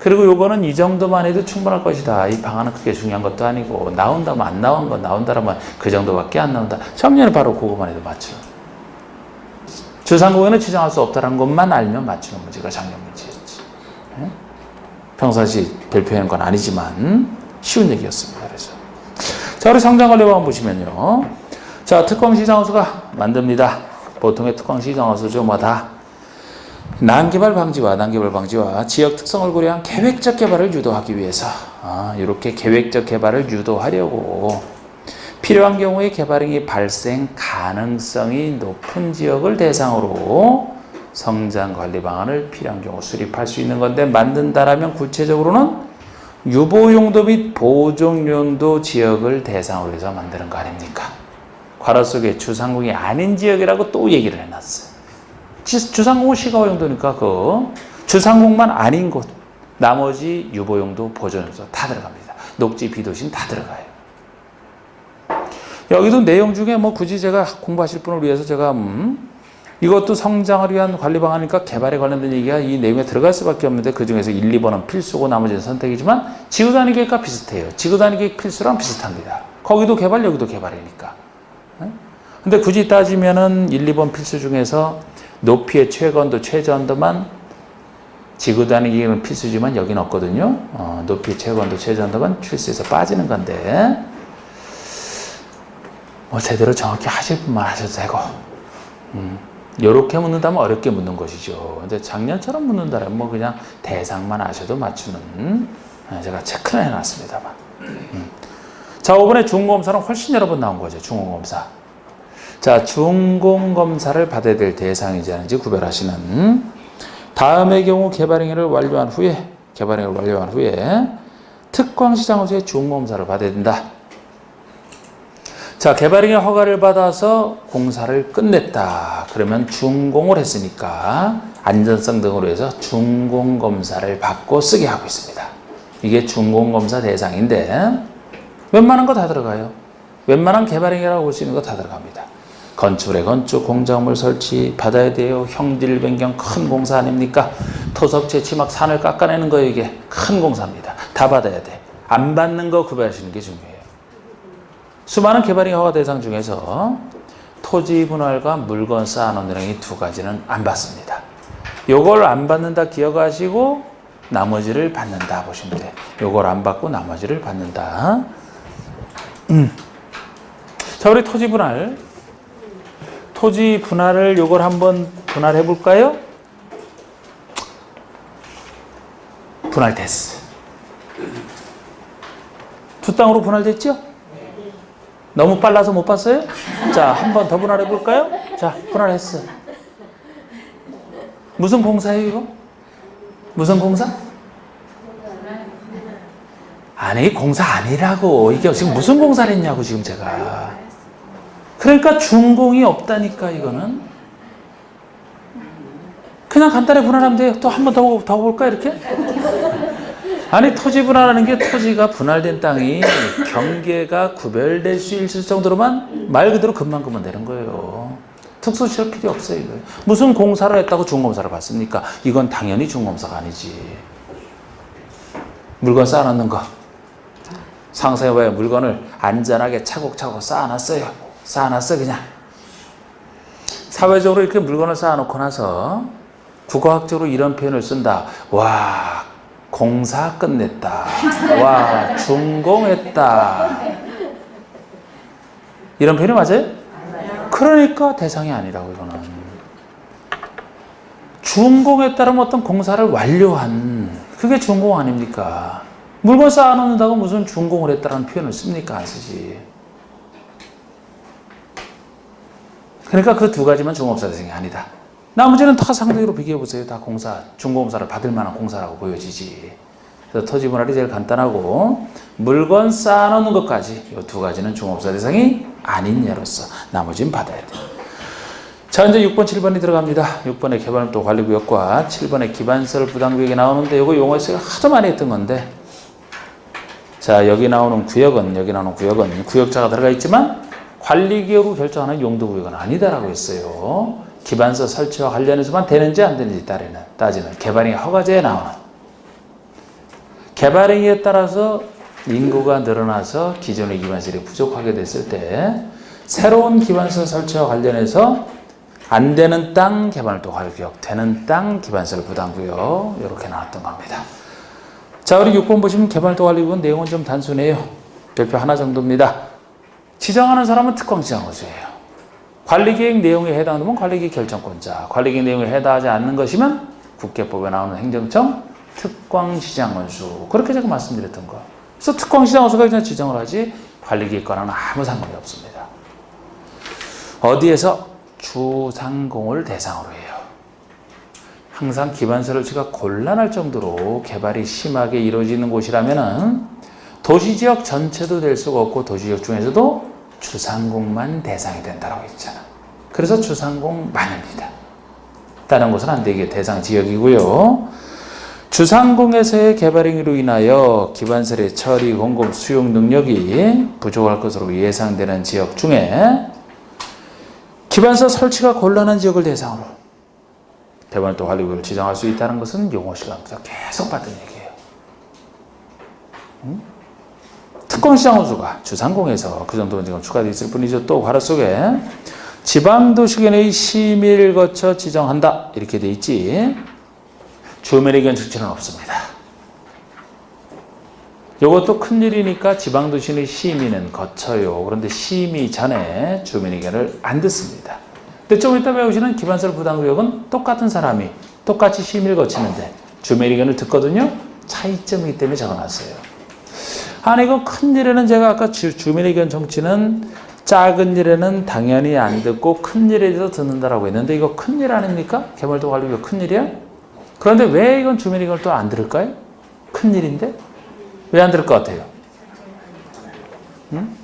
그리고 요거는 이 정도만 해도 충분할 것이다. 이 방안은 그게 중요한 것도 아니고 나온다면 안 나온 건 나온다라면 그 정도밖에 안 나온다. 작년에 바로 그거만 해도 맞죠. 주상공에는 지정할 수 없다는 것만 알면 맞추는 문제가 작년 문제였지. 네? 평상시 발표하는 건 아니지만 쉬운 얘기였습니다. 그래서 자, 우리 성장관리방안 보시면요. 자, 특광시장허수가 만듭니다. 보통의 특광시장허수죠. 뭐 다 난개발 방지와 지역 특성을 고려한 계획적 개발을 유도하기 위해서 이렇게 계획적 개발을 유도하려고 필요한 경우에 개발행위 발생 가능성이 높은 지역을 대상으로 성장관리 방안을 필요한 경우 수립할 수 있는 건데 만든다라면 구체적으로는 유보용도 및 보존용도 지역을 대상으로 해서 만드는 거 아닙니까? 괄호 속에 주상공이 아닌 지역이라고 또 얘기를 해놨어요. 주상공은 시가용도니까 그 주상공만 아닌 곳 나머지 유보용도 보존용도 다 들어갑니다. 녹지 비도시는 다 들어가요. 여기도 내용 중에 뭐 굳이 제가 공부하실 분을 위해서 제가 이것도 성장을 위한 관리 방안이니까 개발에 관련된 얘기가 이 내용에 들어갈 수밖에 없는데 그 중에서 1, 2번은 필수고 나머지는 선택이지만 지구단위 계획과 비슷해요. 지구단위 계획 필수랑 비슷합니다. 거기도 개발, 여기도 개발이니까. 근데 굳이 따지면은 1, 2번 필수 중에서 높이의 최건도, 최저한도만 지구단위 계획은 필수지만 여기는 없거든요. 높이의 최건도, 최저한도만 필수에서 빠지는 건데 뭐 제대로 정확히 하실 분만 하셔도 되고 이렇게 묻는다면 어렵게 묻는 것이죠. 근데 작년처럼 묻는다면 뭐 그냥 대상만 아셔도 맞추는 제가 체크를 해놨습니다만. 자, 이번에 중공검사는 훨씬 여러 번 나온 거죠. 중공검사. 자, 중공검사를 받아야 될 대상이지 아닌지 구별하시는 다음의 경우 개발행위를 완료한 후에 특광시장허수의 중공검사를 받아야 된다. 자, 개발행위 허가를 받아서 공사를 끝냈다. 그러면 준공을 했으니까 안전성 등으로 해서 준공검사를 받고 쓰게 하고 있습니다. 이게 준공검사 대상인데 웬만한 거 다 들어가요. 웬만한 개발행위라고 볼 수 있는 거 다 들어갑니다. 건축물의 건축, 공작물 설치 받아야 돼요. 형질 변경 큰 공사 아닙니까? 토석 채취 막 산을 깎아내는 거예요. 이게 큰 공사입니다. 다 받아야 돼. 안 받는 거 구별하시는 게 중요해요. 수많은 개발행위 허가 대상 중에서 토지 분할과 물건 쌓아놓는 행위 두 가지는 안 받습니다. 요걸 안 받는다 기억하시고 나머지를 받는다 보시면 돼. 요걸 안 받고 나머지를 받는다. 자, 우리 토지 분할. 토지 분할을 요걸 한번 분할해 볼까요? 분할됐어. 두 땅으로 분할됐죠? 너무 빨라서 못 봤어요? 자, 한 번 더 분할해 볼까요? 자, 분할했어. 무슨 공사예요, 이거? 무슨 공사? 아니, 공사 아니라고. 이게 지금 무슨 공사를 했냐고, 지금 제가. 그러니까 준공이 없다니까, 이거는. 그냥 간단히 분할하면 돼요. 또 한 번 더 볼까, 이렇게? 아니, 토지 분할하는 게 토지가 분할된 땅이 경계가 구별될 수 있을 정도로만 말 그대로 금방 되는 거예요. 특수 칠 필요 없어요, 이거. 무슨 공사를 했다고 중공사를 받습니까? 이건 당연히 중공사가 아니지. 물건 쌓아놓는 거. 상상해봐요. 물건을 안전하게 차곡차곡 쌓아놨어요. 쌓아놨어, 그냥. 사회적으로 이렇게 물건을 쌓아놓고 나서 국어학적으로 이런 표현을 쓴다. 와, 공사 끝냈다. 와, 준공했다. 이런 표현이 맞아요? 그러니까 대상이 아니라고, 이거는. 준공했다는 어떤 공사를 완료한, 그게 준공 아닙니까? 물건 쌓아놓는다고 무슨 준공을 했다는 표현을 씁니까? 안 쓰지. 그러니까 그 두 가지만 중업사 대상이 아니다. 나머지는 다 상대로 비교해보세요. 다 공사, 중공사를 받을 만한 공사라고 보여지지. 그래서 토지 분할이 제일 간단하고, 물건 쌓아놓는 것까지, 이 두 가지는 중업사 대상이 아닌 예로서 나머지는 받아야 돼. 자, 이제 6번, 7번이 들어갑니다. 6번의 개발도 관리구역과 7번의 기반설 부담구역이 나오는데, 이거 용어에서 하도 많이 했던 건데, 자, 여기 나오는 구역은 구역자가 들어가 있지만 관리기역으로 결정하는 용도구역은 아니다라고 했어요. 기반서 설치와 관련해서만 되는지 안 되는지 따지는 개발행위 허가제에 나오는, 개발행위에 따라서 인구가 늘어나서 기존의 기반설이 부족하게 됐을 때 새로운 기반서 설치와 관련해서 안 되는 땅 개발도 관리구역, 되는 땅 기반설 부담구역, 이렇게 나왔던 겁니다. 자, 우리 6번 보시면 개발도 관리구역 내용은 좀 단순해요. 별표 하나 정도입니다. 지정하는 사람은 특광지정호수예요. 관리계획 내용에 해당되면 관리계획 결정권자, 관리계획 내용에 해당하지 않는 것이면 국계법에 나오는 행정청 특광지정원수, 그렇게 제가 말씀드렸던 거. 그래서 특광지정원수가 그냥 지정을 하지 관리계획과는 아무 상관이 없습니다. 어디에서? 주상공을 대상으로 해요. 항상 기반설 설치가 곤란할 정도로 개발이 심하게 이루어지는 곳이라면은 도시지역 전체도 될 수가 없고 도시지역 중에서도 주상공만 대상이 된다고 했잖아. 그래서 주상공만입니다. 다른 곳은 안 되게 대상 지역이고요. 주상공에서의 개발행위로 인하여 기반설의 처리, 공급, 수용 능력이 부족할 것으로 예상되는 지역 중에 기반설 설치가 곤란한 지역을 대상으로 개발도 관리구역을 지정할 수 있다는 것은 용어 시간부터 계속 받은 얘기예요. 특권시장 호수가 주상공에서 그 정도는 지금 추가되어 있을 뿐이죠. 또 괄호 속에 지방도시圏의 심의를 거쳐 지정한다 이렇게 돼 있지. 주민의 의견 정치는 없습니다. 이것도 큰일이니까 지방도시의 심의는 거쳐요. 그런데 심의 전에 주민의 의견을 안 듣습니다. 근데 좀 이따 배우시는 기반설 부담구역은 똑같은 사람이 똑같이 심의를 거치는데 주민의 의견을 듣거든요. 차이점이기 때문에 적어놨어요. 아니 이거 큰일에는 제가 아까 주민의 의견 정치는 작은 일에는 당연히 안 듣고 큰 일에 대해서 듣는다라고 했는데 이거 큰일 아닙니까? 개발도 관리구역 큰일이야? 그런데 왜 이건 주민의 의견을 또 안 들을까요? 큰일인데? 왜 안 들을 것 같아요? 응?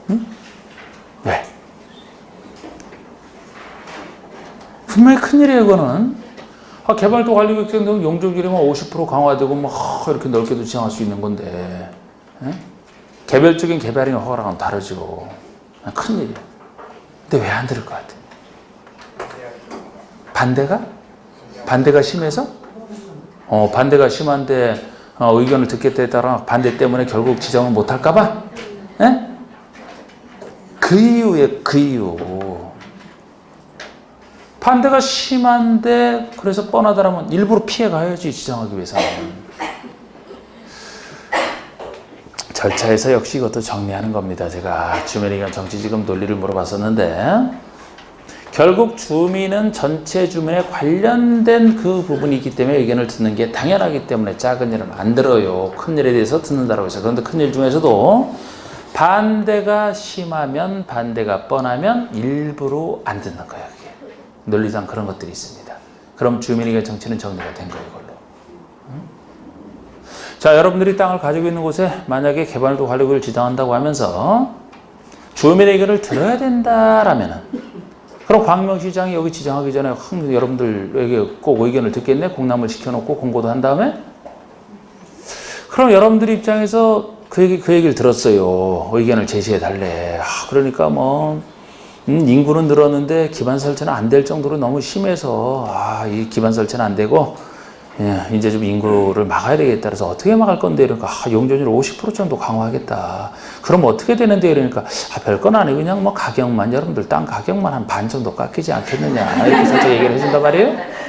응? 왜? 분명히 큰일이에요, 이거는. 개발도 관리구역 정도면 용적률이면 50% 강화되고 막 이렇게 넓게도 지정할 수 있는 건데, 에? 개별적인 개발행위 허가랑은 다르죠. 큰일이에요. 근데 왜 안 들을 것 같아요? 반대가? 반대가 심해서? 반대가 심한데 의견을 듣겠다에 따라 반대 때문에 결국 지정을 못할까봐? 그 그 이유에 그 이유. 반대가 심한데 그래서 뻔하다라면 일부러 피해 가야지 지정하기 위해서는. 절차에서 역시 이것도 정리하는 겁니다. 제가 주민의견 정치지금 논리를 물어봤었는데 결국 주민은 전체 주민에 관련된 그 부분이 있기 때문에 의견을 듣는 게 당연하기 때문에 작은 일은 안 들어요. 큰 일에 대해서 듣는다고 해서. 그런데 큰 일 중에서도 반대가 심하면, 반대가 뻔하면 일부러 안 듣는 거예요. 이게. 논리상 그런 것들이 있습니다. 그럼 주민의견 정치는 정리가 된 거예요. 이걸로. 자, 여러분들이 땅을 가지고 있는 곳에 만약에 개발도 관리구역을 지정한다고 하면서 주민의 의견을 들어야 된다라면은 그럼 광명시장이 여기 지정하기 전에 여러분들에게 꼭 의견을 듣겠네? 공람을 시켜놓고 공고도 한 다음에? 그럼 여러분들 입장에서 그 얘기를 들었어요. 의견을 제시해달래. 그러니까 인구는 늘었는데 기반 설치는 안 될 정도로 너무 심해서, 이 기반 설치는 안 되고, 이제 좀 인구를 막아야 되겠다. 그래서 어떻게 막을 건데? 그러니까, 용적률 50% 정도 강화하겠다. 그럼 어떻게 되는데? 그러니까, 별건 아니고 그냥 가격만, 여러분들 땅 가격만 한 반 정도 깎이지 않겠느냐. 이렇게 살짝 얘기를 해준단 말이에요.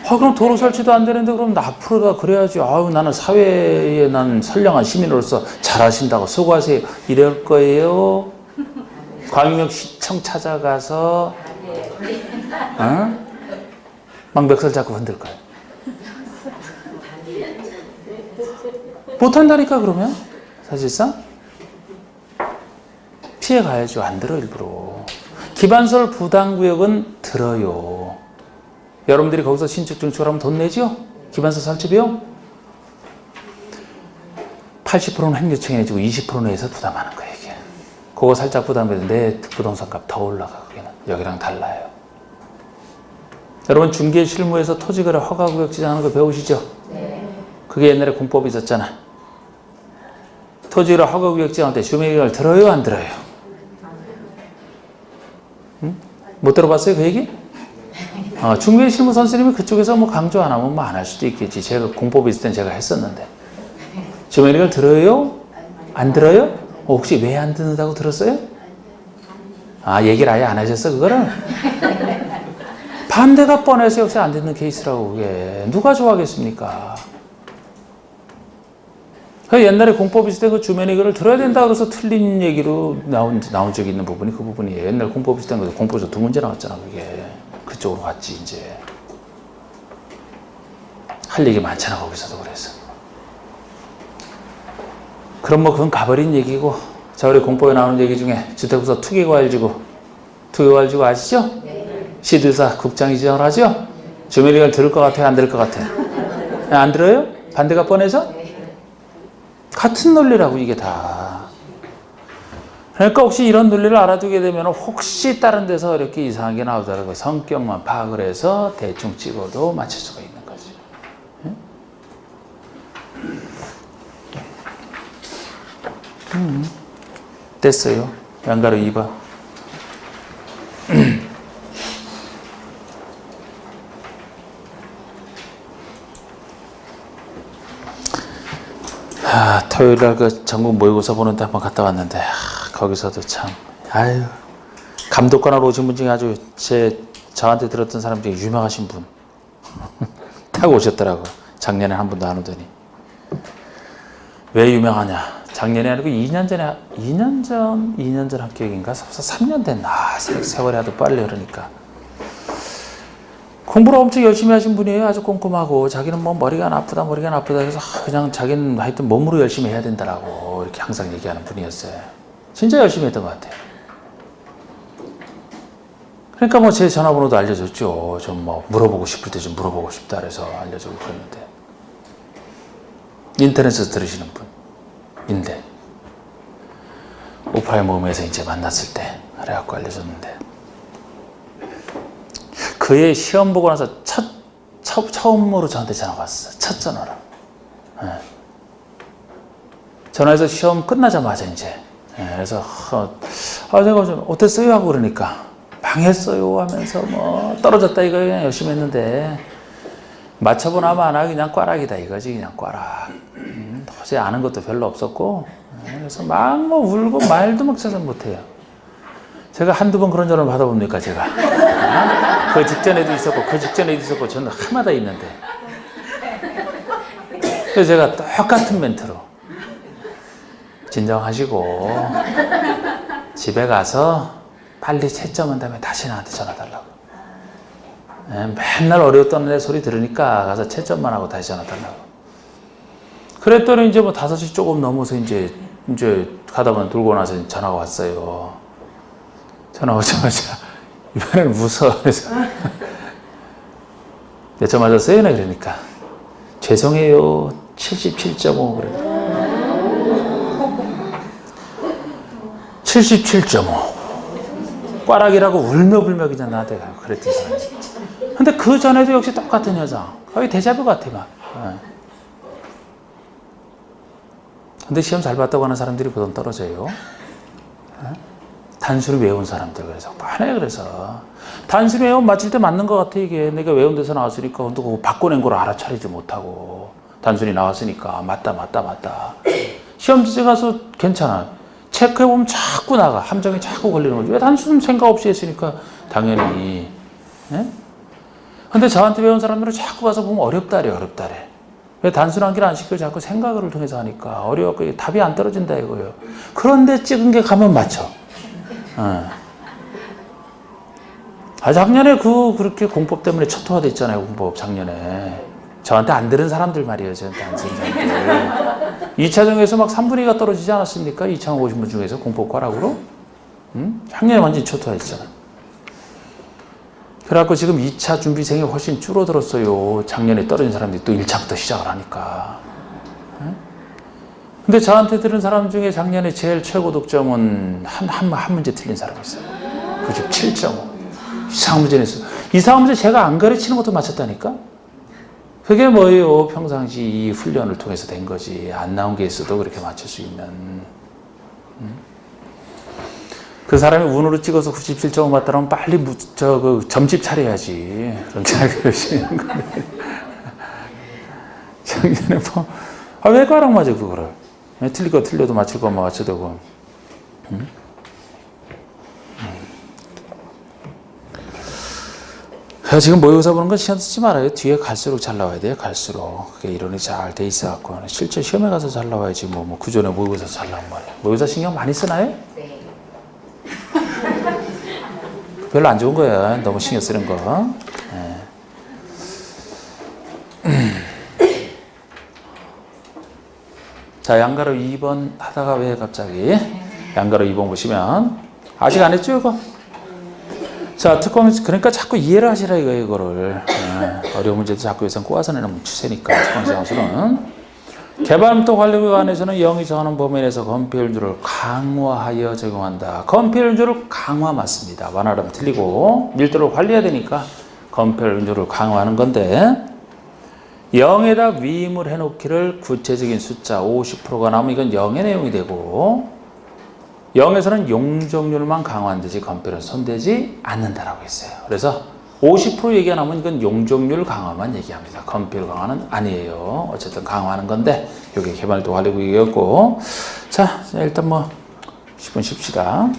그럼 도로 설치도 안 되는데 그럼 앞으로다 그래야지. 나는 사회에 난 선량한 시민으로서 잘하신다고 수고하세요. 이럴 거예요. 광명시청 찾아가서, 막 멱살 잡고 흔들 거예요. 못한다니까 그러면 사실상 피해 가야죠. 안 들어 일부러. 기반설 부담구역은 들어요. 여러분들이 거기서 신축 증축을 하면 돈 내죠? 기반설 설치 비용? 80%는 행정청이 내주고 20%는 해서 부담하는 거예요. 이게. 그거 살짝 부담해도 내 부동산 값 더 올라가. 그게는 여기랑 달라요. 여러분 중개 실무에서 토지거래 허가구역 지정하는 거 배우시죠? 네. 그게 옛날에 공법이 있었잖아. 토지거래 허가구역 지정할 때 주민의견을 들어요? 안 들어요? 못 들어봤어요? 그 얘기? 중개 실무 선생님이 그쪽에서 강조 안 하면 안 할 수도 있겠지. 제가 공법이 있을 땐 제가 했었는데. 주민의견을 들어요? 안 들어요? 혹시 왜 안 듣는다고 들었어요? 얘기를 아예 안 하셨어, 그거를? 반대가 뻔해서 역시 안 듣는 케이스라고, 그게. 누가 좋아하겠습니까? 옛날에 공법 있을 때 그 주민의견을 들어야 된다 그래서 틀린 얘기로 나온 적이 있는 부분이 그 부분이에요. 옛날 공법 있을 때 공법에서 2문제 나왔잖아, 그게. 그쪽으로 갔지, 이제. 할 얘기 많잖아, 거기서도 그래서. 그럼 그건 가버린 얘기고, 자, 우리 공법에 나오는 얘기 중에 주택부서 투기과열지구 아시죠? 네. 시도사 국장이 지정을 하죠? 주민의견을 들을 것 같아요? 안 들을 것 같아요? 안 들어요? 반대가 뻔해서? 같은 논리라고, 이게 다. 그러니까 혹시 이런 논리를 알아두게 되면 혹시 다른 데서 이렇게 이상하게 나오더라도 성격만 파악을 해서 대충 찍어도 맞출 수가 있는 거지. 됐어요. 양가로 2번. 토요일날 그 전국 모의고사 보는데 한번 갔다 왔는데, 거기서도 참, 감독관으로 오신 분 중에 아주 저한테 들었던 사람 중에 유명하신 분. 타고 오셨더라고. 작년에 한 번도 안 오더니. 왜 유명하냐? 작년에 아니고 2년 전 합격인가? 3년 됐나? 세월이 하도 빨리 흐르니까. 공부를 엄청 열심히 하신 분이에요. 아주 꼼꼼하고. 자기는 머리가 나쁘다. 그래서 그냥 자기는 하여튼 몸으로 열심히 해야 된다라고 이렇게 항상 얘기하는 분이었어요. 진짜 열심히 했던 것 같아요. 그러니까 제 전화번호도 알려줬죠. 좀 물어보고 싶을 때 좀 물어보고 싶다 그래서 알려주고 그랬는데. 인터넷에서 들으시는 분인데. 오프라인 모임에서 이제 만났을 때 그래갖고 알려줬는데. 그의 시험 보고 나서 처음으로 저한테 전화가 왔어. 첫 전화로. 네. 전화해서 시험 끝나자마자 이제. 네. 그래서 내가 좀 어땠어요? 하고 그러니까 망했어요 하면서 떨어졌다 이거 그냥 열심히 했는데 맞춰보나 마나 그냥 꽈락이다 이거지. 그냥 꽈락. 도저히 아는 것도 별로 없었고 그래서 막 울고 말도 막 찾아 못해요. 제가 한두 번 그런 전화를 받아봅니까, 제가? 그 직전에도 있었고, 그 직전에도 있었고, 저는 하마다 있는데. 그래서 제가 똑같은 멘트로. 진정하시고, 집에 가서 빨리 채점한 다음에 다시 나한테 전화 달라고. 맨날 어려웠던 내 소리 들으니까 가서 채점만 하고 다시 전화 달라고. 그랬더니 이제 뭐 5시 조금 넘어서 이제 가다 보면 돌고 나서 전화가 왔어요. 전화 오자마자 이번에는 무서워. 그래서 몇 점 맞았어요? 그러니까 죄송해요. 77.5 그래. 77.5 꽈락이라고 울며불며 그냥 나한테 그랬던 사람이. 근데 그 전에도 역시 똑같은 여자. 거의 데자뷰 같아 막. 근데 시험 잘 봤다고 하는 사람들이 보통 떨어져요. 단순히 외운 사람들. 그래서 뻔해. 그래서 단순히 외우면 맞출 때 맞는 것 같아. 이게 내가 외운 데서 나왔으니까 또 바꿔낸 걸 알아차리지 못하고 단순히 나왔으니까 맞다. 시험 지에 가서 괜찮아. 체크해보면 자꾸 나가. 함정이 자꾸 걸리는 거지. 왜 단순히 생각 없이 했으니까 당연히. 근데 저한테 배운 사람들은 자꾸 가서 보면 어렵다래. 왜 단순한 길 안 시키고 자꾸 생각을 통해서 하니까 어려워서 답이 안 떨어진다 이거예요. 그런데 찍은 게 가면 맞죠. 작년에 그렇게 공법 때문에 초토화됐잖아요. 공법 작년에. 저한테 안 들은 사람들 말이에요. 저한테 안 들은 사람들. 2차전에서 막 3분의 2가 떨어지지 않았습니까? 2,050분 중에서 공법 과락으로. 작년에 완전히 초토화했잖아요. 그래갖고 지금 2차 준비생이 훨씬 줄어들었어요. 작년에 떨어진 사람들이 또 1차부터 시작을 하니까. 근데 저한테 들은 사람 중에 작년에 제일 최고 독점은 한 문제 틀린 사람이 있어요. 97.5. 이상한 문제 냈어요. 이상한 문제 제가 안 가르치는 것도 맞췄다니까? 그게 뭐예요? 평상시 이 훈련을 통해서 된 거지. 안 나온 게 있어도 그렇게 맞출 수 있는. 그 사람이 운으로 찍어서 97.5 맞다라면 빨리 점집 차려야지. 그렇게 그러시는 거예요. 작년에 왜 꽈락 맞아, 그거를? 틀릴 거 틀려도 맞출 거만 맞춰도 되고. 지금 모의고사 보는 건 시험 쓰지 말아요. 뒤에 갈수록 잘 나와야 돼요. 갈수록. 그게 이론이 잘 돼 있어갖고. 실제 시험에 가서 잘 나와야지. 뭐 구전에 모의고사 잘 나온 말이에요. 모의고사 신경 많이 쓰나요? 네. 별로 안 좋은 거야. 너무 신경 쓰는 거. 자, 양가로 2번 하다가 왜 갑자기? 양가로 2번 보시면 아직 안 했죠, 이거? 자, 특공, 그러니까 자꾸 이해를 하시라 이거를. 어려운 문제도 자꾸 여기서 꼬아서 내는 추세니까, 특공시험수는. 개발음도 관리기관에서는 0이 정하는 범위 내에서 건폐율주를 강화하여 적용한다. 건폐율주를 강화 맞습니다. 완화하면 틀리고, 밀도를 관리해야 되니까 건폐율주를 강화하는 건데, 0에다 위임을 해놓기를 구체적인 숫자 50%가 나오면 이건 0의 내용이 되고, 0에서는 용적률만 강화한 듯이 건폐율은 손대지 않는다라고 했어요. 그래서 50% 얘기가 나오면 이건 용적률 강화만 얘기합니다. 건폐율 강화는 아니에요. 어쨌든 강화하는 건데 이게 개발도 관리구역이었고, 자 일단 10분 쉽시다.